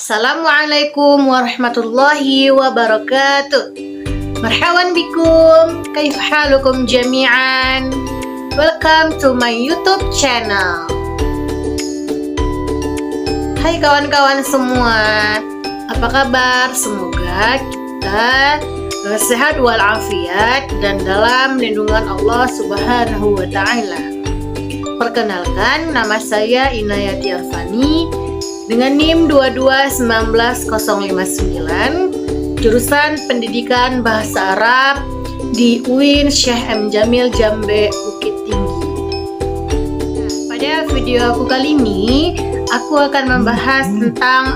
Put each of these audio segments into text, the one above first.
Assalamualaikum warahmatullahi wabarakatuh. Marhaban bikum, kaif halukum jami'an. Welcome to my YouTube channel. Hai kawan-kawan semua, apa kabar? Semoga kita sehat walafiat dan dalam lindungan Allah Subhanahu wa Ta'ala. Perkenalkan, nama saya Inayati Arfani dengan NIM 2219059, jurusan Pendidikan Bahasa Arab di UIN Syekh M. Jamil Jambe, Bukit Tinggi. Pada video aku kali ini, aku akan membahas tentang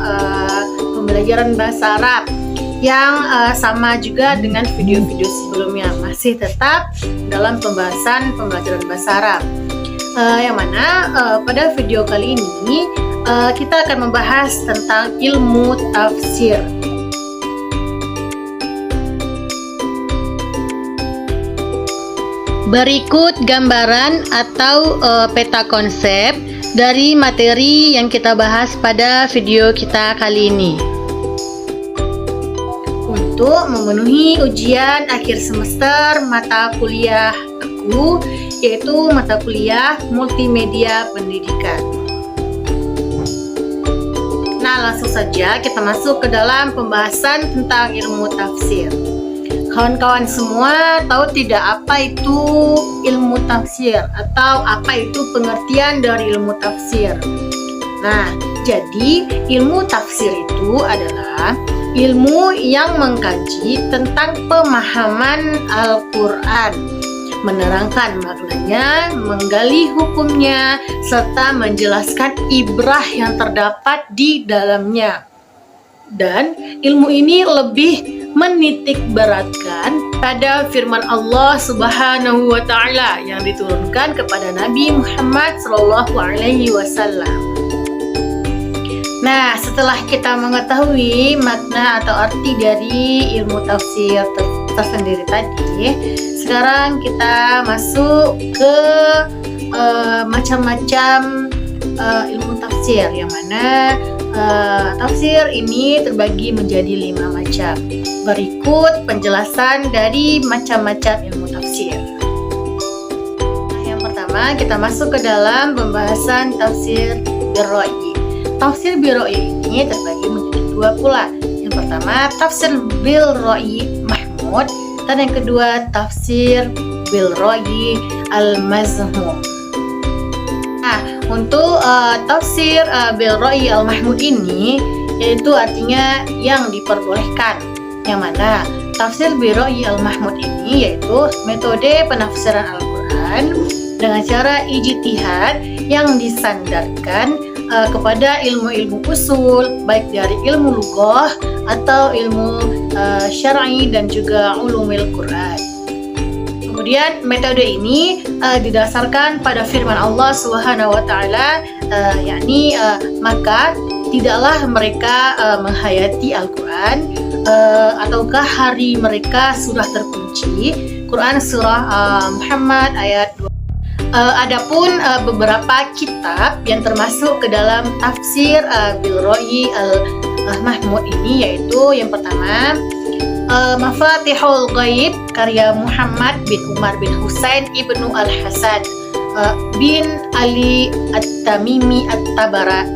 pembelajaran bahasa Arab yang sama juga dengan video-video sebelumnya, masih tetap dalam pembahasan pembelajaran bahasa Arab. Yang mana pada video kali ini kita akan membahas tentang ilmu tafsir. Berikut gambaran atau peta konsep dari materi yang kita bahas pada video kita kali ini. Untuk memenuhi ujian akhir semester mata kuliah aku, yaitu mata kuliah Multimedia Pendidikan. Nah, langsung saja kita masuk ke dalam pembahasan tentang ilmu tafsir. Kawan-kawan semua tahu tidak apa itu ilmu tafsir atau apa itu pengertian dari ilmu tafsir? Nah, jadi ilmu tafsir itu adalah ilmu yang mengkaji tentang pemahaman Al-Quran, menerangkan maknanya, menggali hukumnya, serta menjelaskan ibrah yang terdapat di dalamnya. Dan ilmu ini lebih menitik beratkan pada firman Allah Subhanahu wa Ta'ala yang diturunkan kepada Nabi Muhammad SAW. Nah, setelah kita mengetahui makna atau arti dari ilmu tafsir tersendiri tadi, sekarang kita masuk ke macam-macam ilmu tafsir, yang mana tafsir ini terbagi menjadi 5 macam. Berikut penjelasan dari macam-macam ilmu tafsir. Yang pertama, kita masuk ke dalam pembahasan tafsir birra'yi. Tafsir birra'yi ini terbagi menjadi 2 pula. Yang pertama, tafsir birra'yi mahmud, dan yang kedua tafsir birra'yi al-mazmum. Nah, untuk tafsir birra'yi al-mahmud ini, yaitu artinya yang diperbolehkan. Yang mana tafsir birra'yi al-mahmud ini yaitu metode penafsiran Al-Quran dengan cara ijtihad yang disandarkan kepada ilmu-ilmu usul, baik dari ilmu lughah atau ilmu syar'i dan juga ulumul Quran. Kemudian metode ini didasarkan pada firman Allah Subhanahu wa Ta'ala, yakni maka tidaklah mereka menghayati Al-Quran ataukah hari mereka sudah terkunci. Quran surah Muhammad ayat 2. Adapun beberapa kitab yang termasuk ke dalam tafsir birra'yi al-mahmud ini, yaitu yang pertama Mafatihul Ghaib karya Muhammad bin Umar bin Husain ibnu Al-Hasan bin Ali At-Tamimi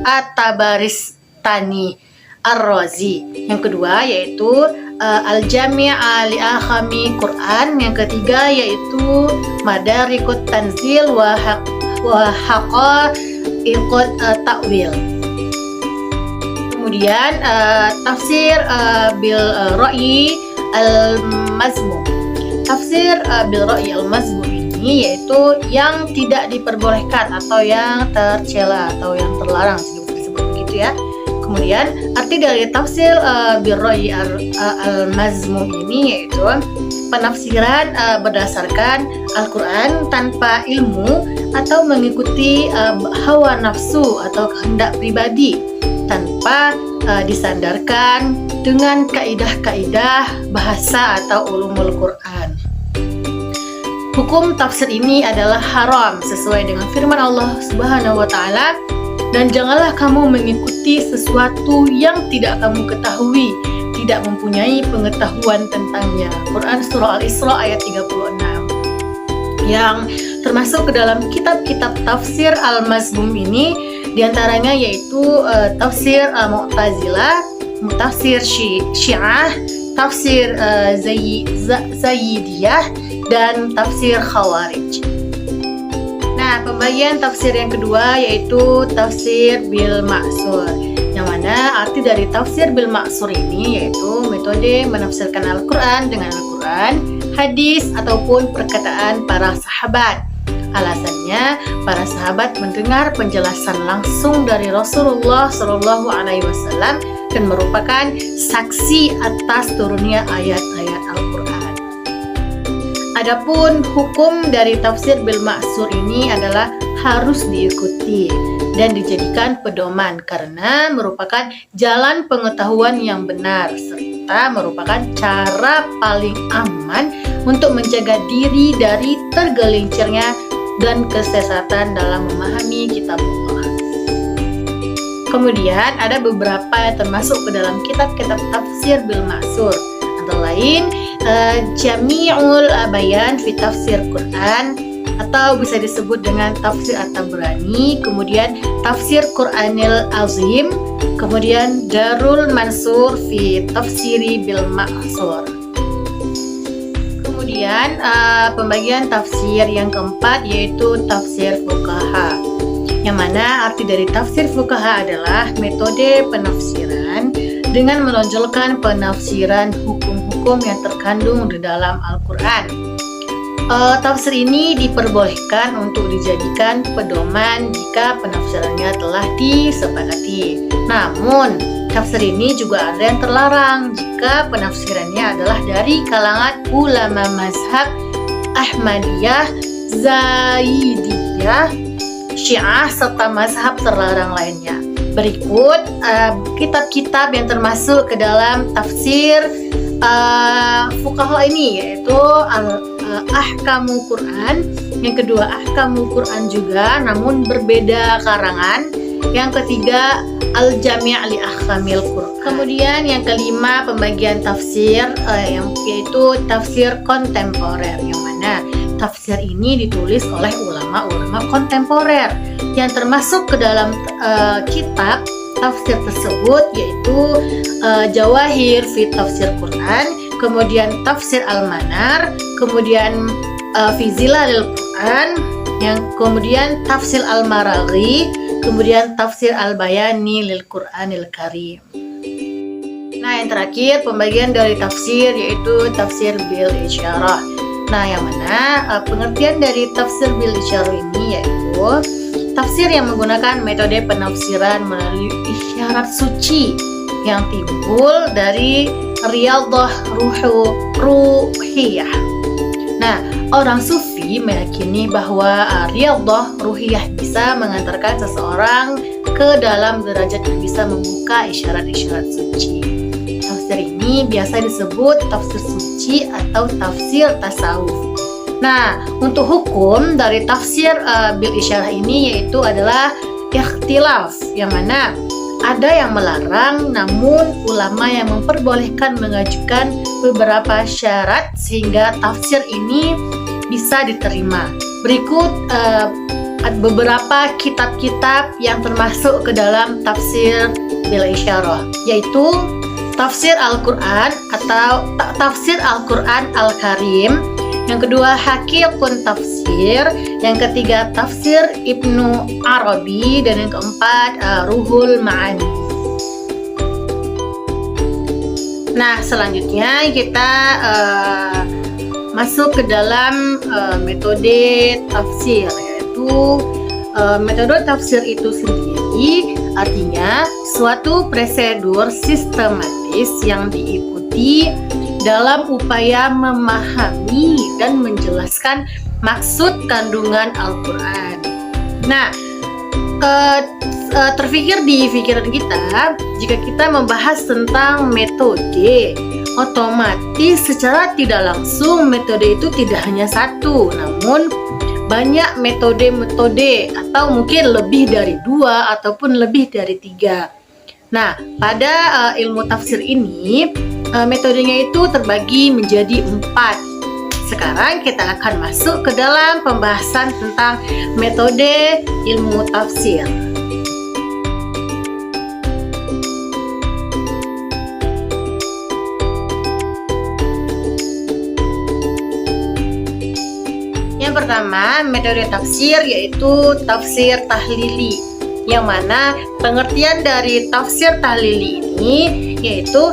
At-Tabaristani Ar-Razi. Yang kedua yaitu Al-Jami' li Ahkami Quran. Yang ketiga yaitu Madarikut Tanzil wa Haqa'iqut Ta'wil. Kemudian tafsir birra'yi al-mazmum. Tafsir birra'yi al-mazmum ini yaitu yang tidak diperbolehkan atau yang tercela atau yang terlarang, disebut begitu ya. Kemudian arti dari tafsir birra'yi al-mazmum ini yaitu penafsiran berdasarkan Al-Quran tanpa ilmu atau mengikuti hawa nafsu atau kehendak pribadi, tanpa disandarkan dengan kaidah-kaidah bahasa atau ulumul Quran. Hukum tafsir ini adalah haram sesuai dengan firman Allah Subhanahu wa Ta'ala, Dan janganlah kamu mengikuti sesuatu yang tidak kamu ketahui, tidak mempunyai pengetahuan tentangnya. Quran Surah Al-Isra ayat 36. Yang termasuk ke dalam kitab-kitab tafsir Al-Mazmum ini diantaranya yaitu tafsir Mu'tazilah, tafsir Syiah, tafsir Zaidiyah, dan tafsir Khawarij. Nah, pembagian tafsir yang kedua yaitu tafsir bil ma'sur, yang mana arti dari tafsir bil ma'sur ini yaitu metode menafsirkan Al-Quran dengan Al-Quran, hadis ataupun perkataan para sahabat. Alasannya, para sahabat mendengar penjelasan langsung dari Rasulullah Shallallahu Alaihi Wasallam dan merupakan saksi atas turunnya ayat-ayat Al-Quran. Adapun hukum dari tafsir bil ma'sur ini adalah harus diikuti dan dijadikan pedoman karena merupakan jalan pengetahuan yang benar serta merupakan cara paling aman untuk menjaga diri dari tergelincirnya dan kesesatan dalam memahami kitab Allah. Kemudian ada beberapa yang termasuk ke dalam kitab-kitab tafsir bil ma'sur, antara lain Jami'ul Bayan fi Tafsir Quran atau bisa disebut dengan tafsir At-Tabrani, kemudian tafsir Quranil Azim, kemudian Darul Mansur fi Tafsiri bil Ma'sur. Kemudian pembagian tafsir yang keempat yaitu tafsir fuqaha, yang mana arti dari tafsir fuqaha adalah metode penafsiran dengan menonjolkan penafsiran hukum-hukum yang terkandung di dalam Al-Quran. Tafsir ini diperbolehkan untuk dijadikan pedoman jika penafsirannya telah disepakati. Namun, tafsir ini juga ada yang terlarang jika penafsirannya adalah dari kalangan ulama mazhab Ahmadiyah, Zaidiyah, Syiah, serta mazhab terlarang lainnya. Berikut kitab-kitab yang termasuk ke dalam tafsir fuqaha ini yaitu Ahkamul Quran, yang kedua Ahkamul Quran juga namun berbeda karangan, yang ketiga Al-Jami' li Ahkamil Quran. Kemudian yang kelima pembagian tafsir yaitu tafsir kontemporer, yang mana tafsir ini ditulis oleh ulama-ulama kontemporer yang termasuk ke dalam kitab tafsir tersebut yaitu Jawahir fi Tafsir Quran, kemudian tafsir Al-Manar, kemudian fi Zilalil Quran, yang kemudian tafsir Al-Maraghi, kemudian tafsir Al-Bayani lil Quranil Karim. Nah, yang terakhir pembagian dari tafsir yaitu tafsir bil isyarah. Nah, yang mana pengertian dari tafsir bil isyarah ini yaitu tafsir yang menggunakan metode penafsiran melalui isyarat suci yang timbul dari riyadhah ruhiyah. Nah, orang sufi meyakini bahwa riyadhah ruhiyah bisa mengantarkan seseorang ke dalam derajat yang bisa membuka isyarat-isyarat suci. Tafsir ini biasa disebut tafsir suci atau tafsir tasawuf. Nah, untuk hukum dari tafsir bil isyarah ini yaitu adalah ikhtilaf, yang mana ada yang melarang namun ulama yang memperbolehkan mengajukan beberapa syarat sehingga tafsir ini bisa diterima. Berikut beberapa kitab-kitab yang termasuk ke dalam tafsir bil isyarah, yaitu tafsir Al-Quran atau tafsir Al-Quran Al-Karim, yang kedua Hakikun Tafsir, yang ketiga tafsir Ibnu Arabi, dan yang keempat Ruhul Ma'ani. Nah, selanjutnya kita masuk ke dalam metode tafsir, yaitu metode tafsir itu sendiri artinya suatu prosedur sistematis yang diikuti dalam upaya memahami dan menjelaskan maksud kandungan Al-Quran. Nah, terfikir di pikiran kita, jika kita membahas tentang metode, otomatis secara tidak langsung metode itu tidak hanya satu, namun banyak metode-metode atau mungkin lebih dari 2 ataupun lebih dari 3. Nah, pada ilmu tafsir ini metodenya itu terbagi menjadi 4. Sekarang kita akan masuk ke dalam pembahasan tentang metode ilmu tafsir. Yang pertama, metode tafsir yaitu tafsir tahlili, yang mana pengertian dari tafsir tahlili ini yaitu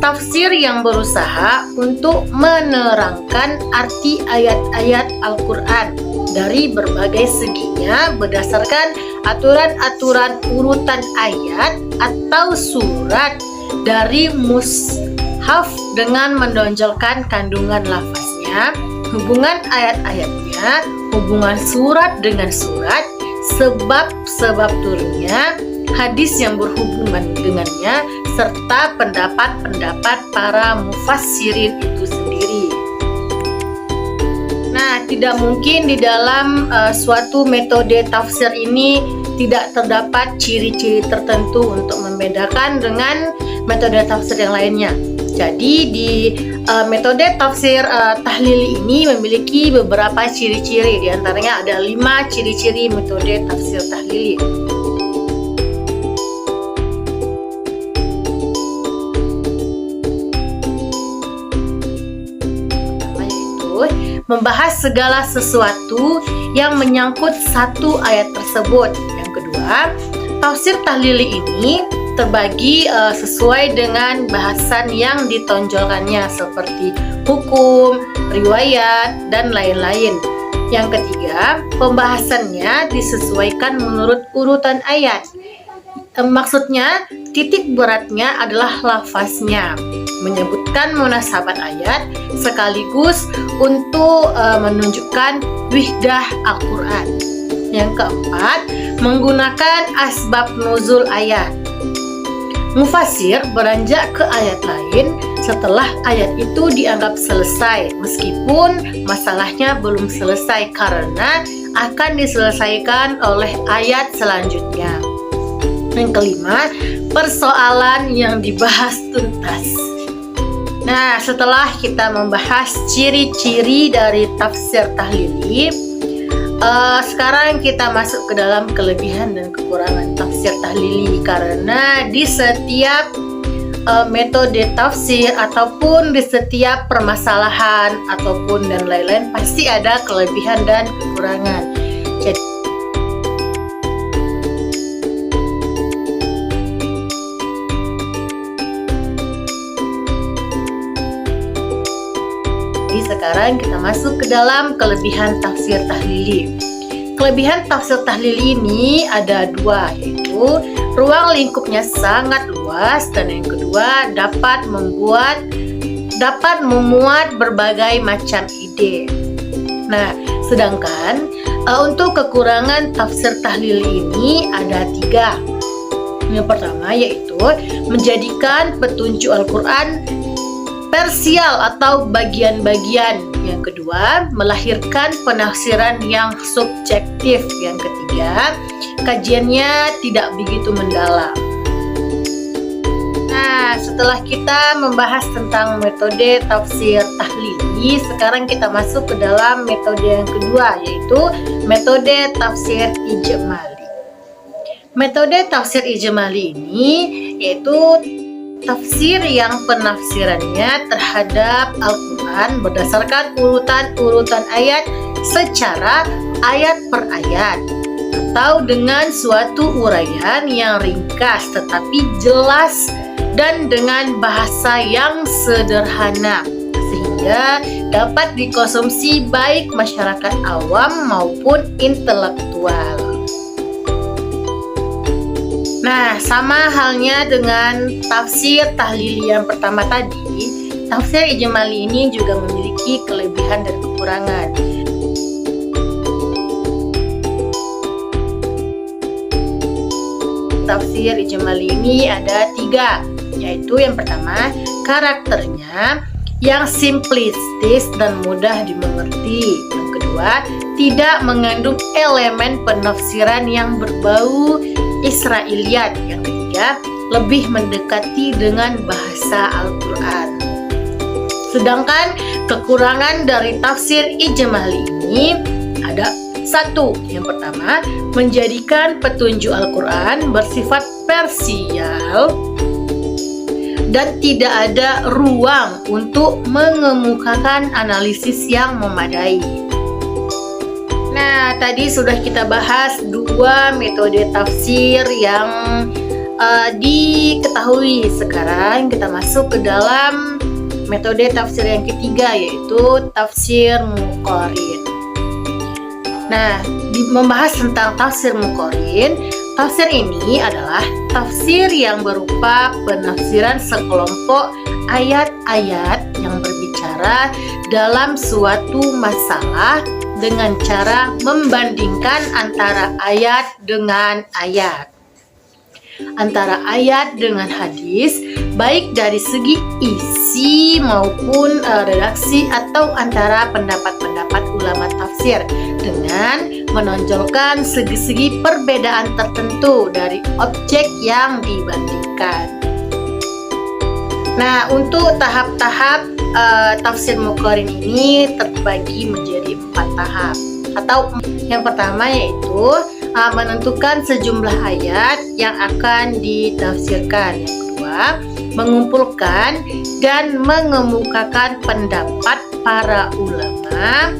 tafsir yang berusaha untuk menerangkan arti ayat-ayat Al-Quran dari berbagai seginya berdasarkan aturan-aturan urutan ayat atau surat dari mushaf dengan menonjolkan kandungan lafaznya, hubungan ayat-ayatnya, hubungan surat dengan surat, sebab-sebab turunnya, hadis yang berhubungan dengannya, serta pendapat-pendapat para mufassirin itu sendiri. Nah, tidak mungkin di dalam suatu metode tafsir ini tidak terdapat ciri-ciri tertentu untuk membedakan dengan metode tafsir yang lainnya. Jadi di metode tafsir tahlili ini memiliki beberapa ciri-ciri, diantaranya ada 5 ciri-ciri metode tafsir tahlili. Pertama yaitu membahas segala sesuatu yang menyangkut satu ayat tersebut. Yang kedua, tafsir tahlili ini terbagi sesuai dengan bahasan yang ditonjolkannya seperti hukum, riwayat, dan lain-lain. Yang ketiga, pembahasannya disesuaikan menurut urutan ayat. Maksudnya, titik beratnya adalah lafaznya, menyebutkan munasabat ayat sekaligus untuk menunjukkan wihdah Al-Quran. Yang keempat, menggunakan asbab nuzul ayat. Mufassir beranjak ke ayat lain setelah ayat itu dianggap selesai, meskipun masalahnya belum selesai karena akan diselesaikan oleh ayat selanjutnya. Yang kelima, persoalan yang dibahas tuntas. Nah, setelah kita membahas ciri-ciri dari tafsir tahlili, sekarang kita masuk ke dalam kelebihan dan kekurangan tafsir tahlili, karena di setiap metode tafsir ataupun di setiap permasalahan ataupun dan lain-lain pasti ada kelebihan dan kekurangan. Jadi sekarang kita masuk ke dalam kelebihan tafsir tahlili. Kelebihan tafsir tahlili ini ada 2, yaitu ruang lingkupnya sangat luas, dan yang kedua dapat memuat berbagai macam ide. Nah, sedangkan untuk kekurangan tafsir tahlili ini ada 3. Yang pertama yaitu menjadikan petunjuk Al-Quran parsial atau bagian-bagian. Yang kedua, melahirkan penafsiran yang subjektif. Yang ketiga, kajiannya tidak begitu mendalam. Nah, setelah kita membahas tentang metode tafsir tahlili, sekarang kita masuk ke dalam metode yang kedua, yaitu metode tafsir ijmali. Metode tafsir ijmali ini yaitu tafsir yang penafsirannya terhadap Al-Quran berdasarkan urutan-urutan ayat secara ayat per ayat, atau dengan suatu uraian yang ringkas tetapi jelas dan dengan bahasa yang sederhana, sehingga dapat dikonsumsi baik masyarakat awam maupun intelektual. Nah, sama halnya dengan tafsir tahlili yang pertama tadi, tafsir ijmali ini juga memiliki kelebihan dan kekurangan. Tafsir ijmali ini ada 3, yaitu yang pertama, karakternya yang simplistis dan mudah dimengerti. Yang kedua, tidak mengandung elemen penafsiran yang berbau Israiliyat. Yang ketiga, lebih mendekati dengan bahasa Al-Quran. Sedangkan kekurangan dari tafsir ijmali ini ada satu. Yang pertama, menjadikan petunjuk Al-Quran bersifat parsial dan tidak ada ruang untuk mengemukakan analisis yang memadai. Nah, tadi sudah kita bahas dua metode tafsir yang diketahui. Sekarang kita masuk ke dalam metode tafsir yang ketiga, yaitu tafsir muqarin. Nah, membahas tentang tafsir muqarin, tafsir ini adalah tafsir yang berupa penafsiran sekelompok ayat-ayat yang berbicara dalam suatu masalah dengan cara membandingkan antara ayat dengan ayat, antara ayat dengan hadis, baik dari segi isi maupun redaksi, atau antara pendapat-pendapat ulama tafsir, dengan menonjolkan segi-segi perbedaan tertentu dari objek yang dibandingkan. Nah, untuk tahap-tahap tafsir muqarin ini terbagi menjadi 4 tahap. Atau yang pertama yaitu menentukan sejumlah ayat yang akan ditafsirkan. Yang kedua, mengumpulkan dan mengemukakan pendapat para ulama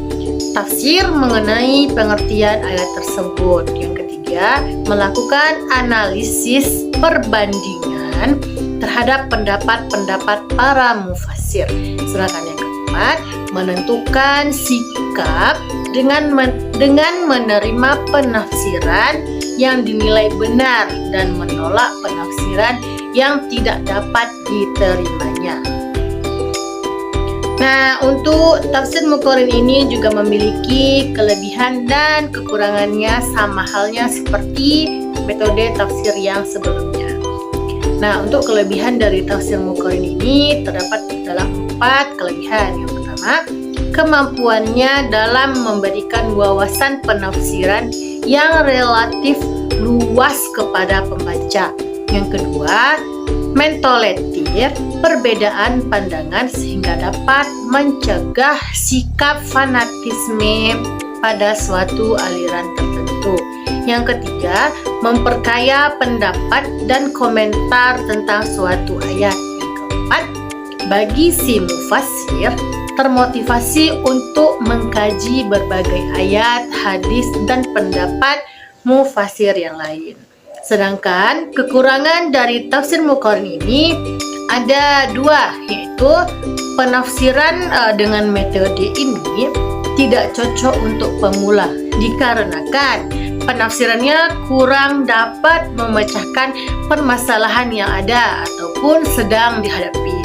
tafsir mengenai pengertian ayat tersebut. Yang ketiga, melakukan analisis perbandingan terhadap pendapat-pendapat para mufassir. Sedangkan yang keempat, menentukan sikap dengan menerima penafsiran yang dinilai benar dan menolak penafsiran yang tidak dapat diterimanya. Nah, untuk tafsir muqarin ini juga memiliki kelebihan dan kekurangannya, sama halnya seperti metode tafsir yang sebelumnya. Nah, untuk kelebihan dari tafsir muqarin ini terdapat dalam 4 kelebihan. Yang pertama, kemampuannya dalam memberikan wawasan penafsiran yang relatif luas kepada pembaca. Yang kedua, mentoletir perbedaan pandangan sehingga dapat mencegah sikap fanatisme pada suatu aliran tertentu. Yang ketiga, memperkaya pendapat dan komentar tentang suatu ayat. Yang keempat, bagi si mufassir termotivasi untuk mengkaji berbagai ayat, hadis, dan pendapat mufassir yang lain. Sedangkan kekurangan dari tafsir muqarin ini ada 2, yaitu penafsiran dengan metode ini tidak cocok untuk pemula dikarenakan penafsirannya kurang dapat memecahkan permasalahan yang ada ataupun sedang dihadapi.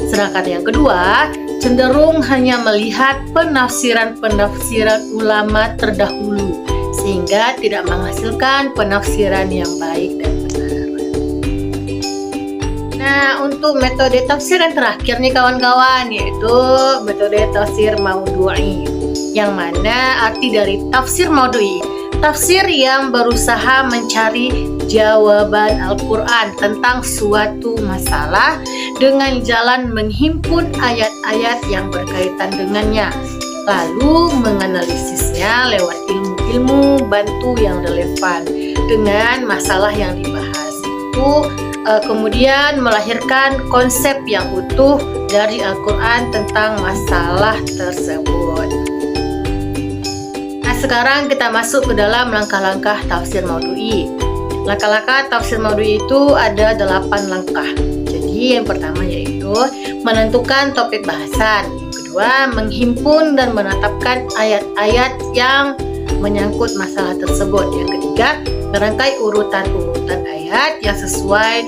Sedangkan yang kedua, cenderung hanya melihat penafsiran-penafsiran ulama terdahulu sehingga tidak menghasilkan penafsiran yang baik dan benar. Nah, untuk metode tafsir yang terakhir nih kawan-kawan, yaitu metode tafsir maudhu'i. Yang mana arti dari tafsir maudhu'i? Tafsir yang berusaha mencari jawaban Al-Quran tentang suatu masalah dengan jalan menghimpun ayat-ayat yang berkaitan dengannya, lalu menganalisisnya lewat ilmu-ilmu bantu yang relevan dengan masalah yang dibahas. Itu kemudian melahirkan konsep yang utuh dari Al-Quran tentang masalah tersebut. Nah, sekarang kita masuk ke dalam langkah-langkah tafsir maudhu'i. Langkah-langkah tafsir maudhu'i itu ada 8 langkah. Jadi yang pertama yaitu menentukan topik bahasan. Yang kedua, menghimpun dan menetapkan ayat-ayat yang menyangkut masalah tersebut. Yang ketiga, merangkai urutan-urutan ayat yang sesuai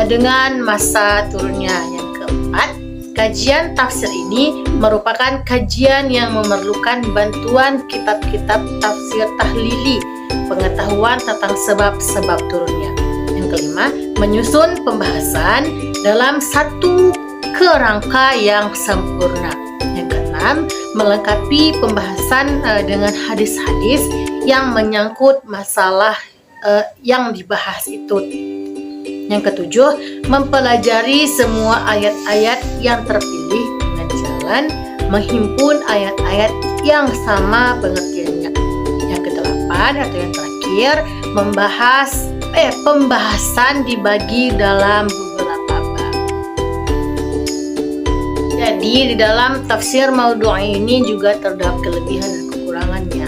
dengan masa turunnya. Yang keempat, kajian tafsir ini merupakan kajian yang memerlukan bantuan kitab-kitab tafsir tahlili, pengetahuan tentang sebab-sebab turunnya. Yang kelima, menyusun pembahasan dalam satu kerangka yang sempurna. Yang keenam, dalam melengkapi pembahasan dengan hadis-hadis yang menyangkut masalah yang dibahas itu. Yang ketujuh, mempelajari semua ayat-ayat yang terpilih dengan jalan menghimpun ayat-ayat yang sama pengertiannya. Yang kedelapan atau yang terakhir, pembahasan dibagi dalam beberapa bab. Jadi di dalam tafsir Maudhu'i ini juga terdapat kelebihan dan kekurangannya.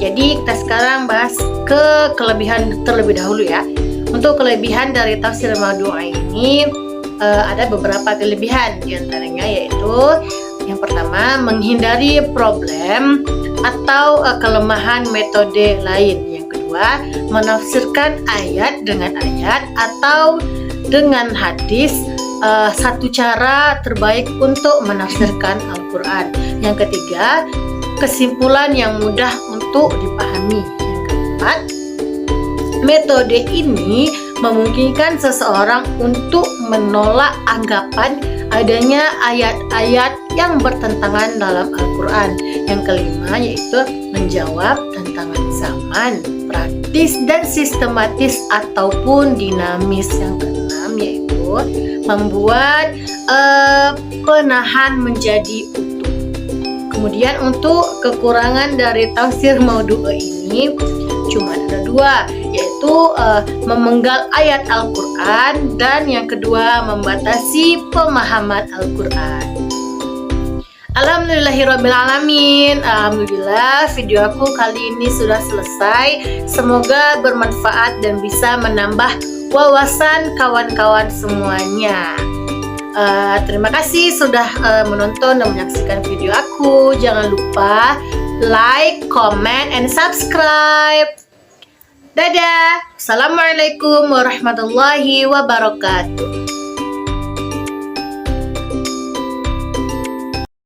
Jadi kita sekarang bahas ke kelebihan terlebih dahulu ya. Untuk kelebihan dari tafsir Maudhu'i ini ada beberapa kelebihan, di antaranya yaitu yang pertama, menghindari problem atau kelemahan metode lain. Yang kedua, menafsirkan ayat dengan ayat atau dengan hadis, satu cara terbaik untuk menafsirkan Al-Quran. Yang ketiga, kesimpulan yang mudah untuk dipahami. Yang keempat, metode ini memungkinkan seseorang untuk menolak anggapan adanya ayat-ayat yang bertentangan dalam Al-Quran. Yang kelima yaitu menjawab tantangan zaman, praktis dan sistematis ataupun dinamis. Yang keenam yaitu membuat penahan menjadi utuh. Kemudian untuk kekurangan dari tafsir Maudhu'i ini cuma ada dua, yaitu memenggal ayat Al-Quran dan yang kedua membatasi pemahaman Al-Quran. Alhamdulillahirrabbilalamin. Alhamdulillah video aku kali ini sudah selesai. Semoga bermanfaat dan bisa menambah wawasan kawan-kawan semuanya. Terima kasih sudah menonton dan menyaksikan video aku. Jangan lupa like, comment, and subscribe. Dadah. Assalamualaikum warahmatullahi wabarakatuh.